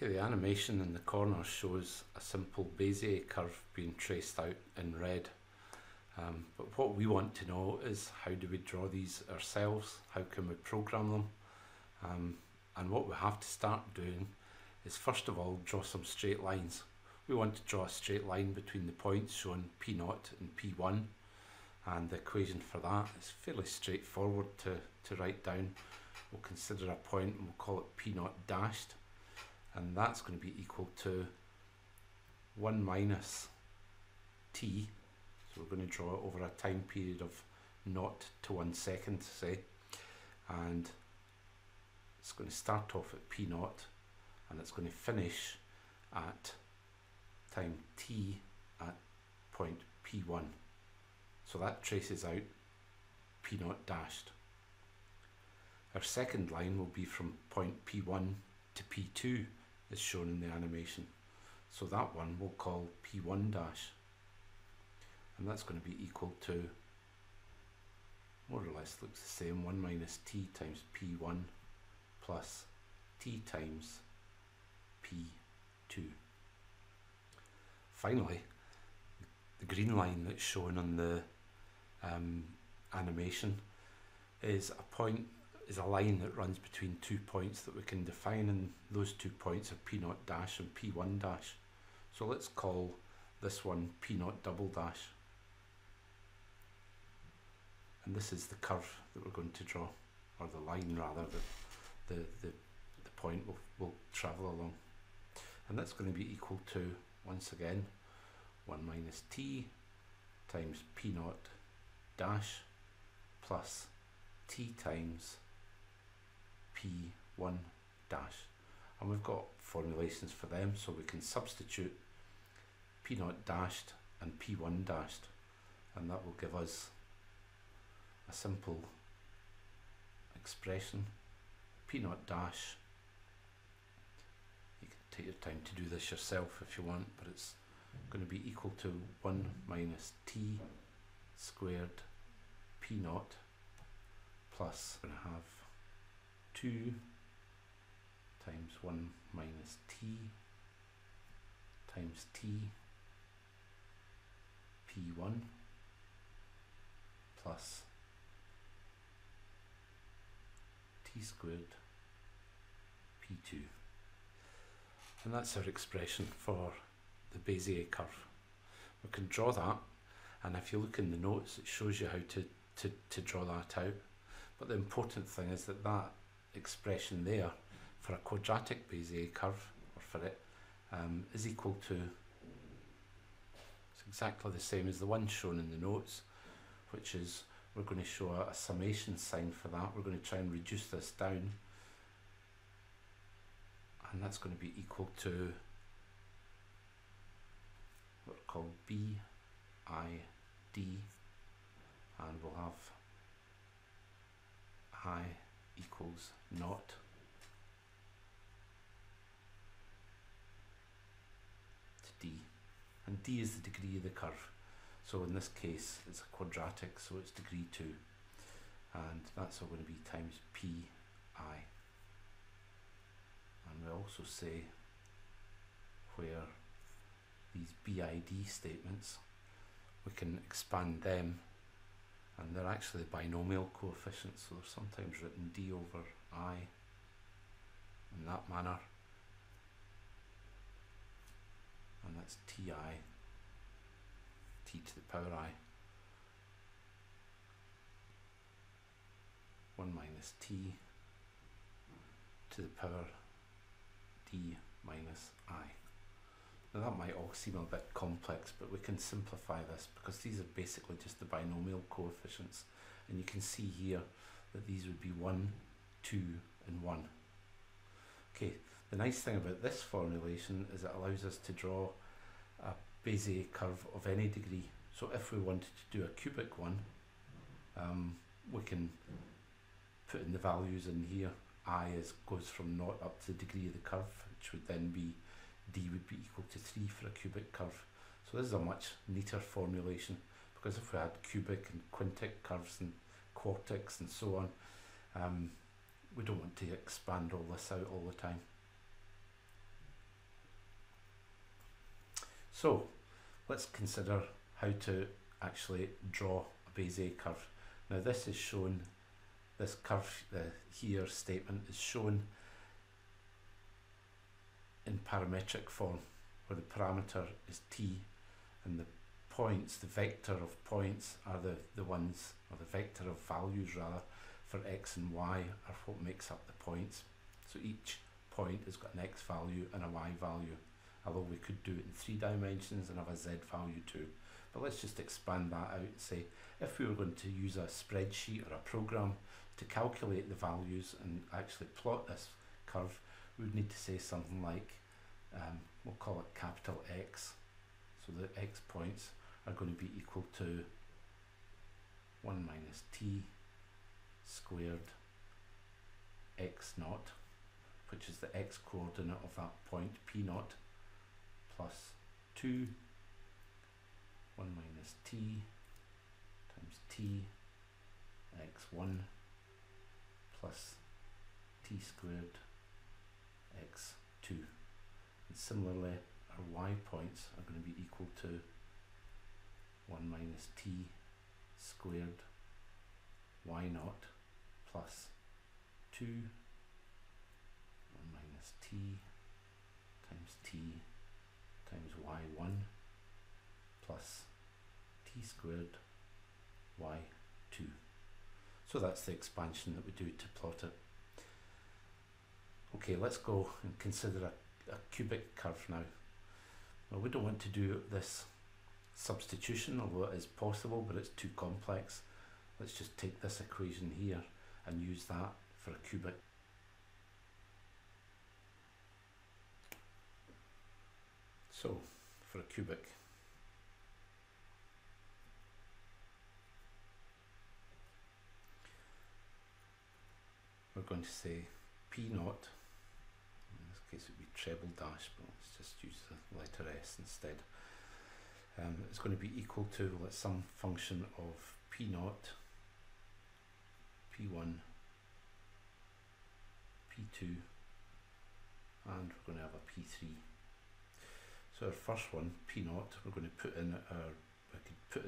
Okay, the animation in the corner shows a simple Bezier curve being traced out in red. But what we want to know is, how do we draw these ourselves? How can we program them? And what we have to start doing is, first of all, draw some straight lines. We want to draw a straight line between the points shown P0 and P1, and the equation for that is fairly straightforward to write down. We'll consider a point and we'll call it P0 dashed, and that's going to be equal to 1 minus t. So we're going to draw it over a time period of 0 to 1 second, say, and it's going to start off at P0 and it's going to finish at time t at point P1. So that traces out P0 dashed. Our second line will be from point P1 to P2 as shown in the animation. So that one we'll call P1 dash. And that's going to be equal to, more or less looks the same, 1 minus t times P1 plus t times P2. Finally, the green line that's shown on the animation is a line that runs between 2 points that we can define, and those 2 points are P0 dash and P1 dash. So let's call this one P0 double dash. And this is the curve that we're going to draw, or the line rather, that the point will travel along. And that's going to be equal to, once again, 1 minus t times P0 dash plus t times P1 dash. And we've got formulations for them, so we can substitute P0 dashed and P1 dashed, and that will give us a simple expression. P0 dash, you can take your time to do this yourself if you want, but it's going to be equal to 1 minus t squared P0 plus, we're going to have 2 times 1 minus t times t P1 plus t squared P2. And that's our expression for the Bezier curve. We can draw that, and if you look in the notes it shows you how to draw that out. But the important thing is that that expression there for a quadratic Bezier curve, or for it, is equal to, it's exactly the same as the one shown in the notes, which is, we're going to show a summation sign for that. We're going to try and reduce this down, and that's going to be equal to what are called BID, and we'll have I equals 0 to d, and d is the degree of the curve. So in this case it's a quadratic, so it's degree 2, and that's all going to be times pi. And we also say where these BID statements, we can expand them, and they're actually binomial coefficients, so they're sometimes written d over I in that manner, and that's ti, t to the power I, 1 minus t to the power d minus I. Now that might all seem a bit complex, but we can simplify this because these are basically just the binomial coefficients, and you can see here that these would be 1, 2 and 1. Okay, the nice thing about this formulation is it allows us to draw a Bezier curve of any degree. So if we wanted to do a cubic one, we can put in the values in here. I goes from 0 up to the degree of the curve, which would then be d would be equal to 3 for a cubic curve. So this is a much neater formulation, because if we had cubic and quintic curves and quartics and so on, we don't want to expand all this out all the time. So let's consider how to actually draw a Bezier curve. Now this is shown, this curve here statement is shown in parametric form, where the parameter is t and the points, the vector of points are the ones, or the vector of values rather, for x and y are what makes up the points. So each point has got an x value and a y value, although we could do it in 3 dimensions and have a z value too. But let's just expand that out and say, if we were going to use a spreadsheet or a program to calculate the values and actually plot this curve, we would need to say something like, we'll call it capital X. So the x points are going to be equal to 1 minus t squared x naught, which is the x coordinate of that point p naught, plus 2 1 minus t times t x1 plus t squared x2. And similarly, our y points are going to be equal to 1 minus t squared y naught plus 2 1 minus t times y1 plus t squared y2. So that's the expansion that we do to plot it. Okay, let's go and consider a cubic curve now. Well, we don't want to do this substitution, although it is possible, but it's too complex. Let's just take this equation here and use that for a cubic. So, for a cubic, we're going to say P naught, in this case it would be treble dash, but let's just use the letter S instead. It's going to be equal to, well, it's some function of P naught, P1, P2, and we're going to have a P3. So our first one, P naught, we're going to put in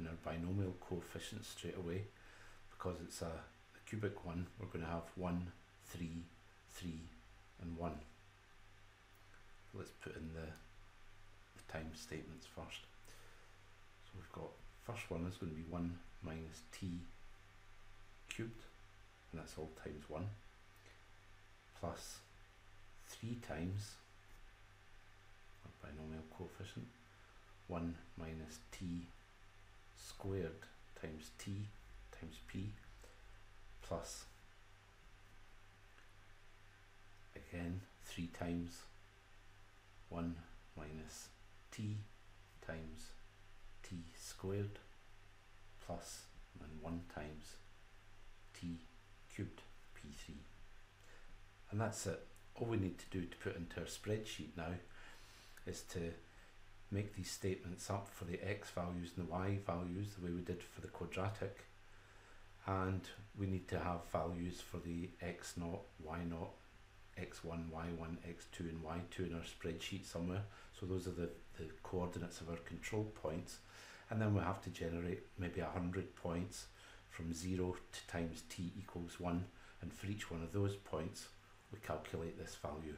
our binomial coefficient straight away, because it's a cubic one. We're going to have 1, 3, 3, and 1. Let's put in the times statements first. So we've got, first one is going to be 1 minus t cubed, and that's all times 1, plus 3 times our binomial coefficient, 1 minus t squared times t times p, plus again 3 times 1 minus t times t squared, plus and 1 times t cubed, p3. And that's it. All we need to do to put into our spreadsheet now is to make these statements up for the x values and the y values the way we did for the quadratic, and we need to have values for the x naught, y naught, x1, y1, x2 and y2 in our spreadsheet somewhere. So those are the coordinates of our control points, and then we have to generate maybe 100 points from 0 to times t equals 1, and for each one of those points we calculate this value.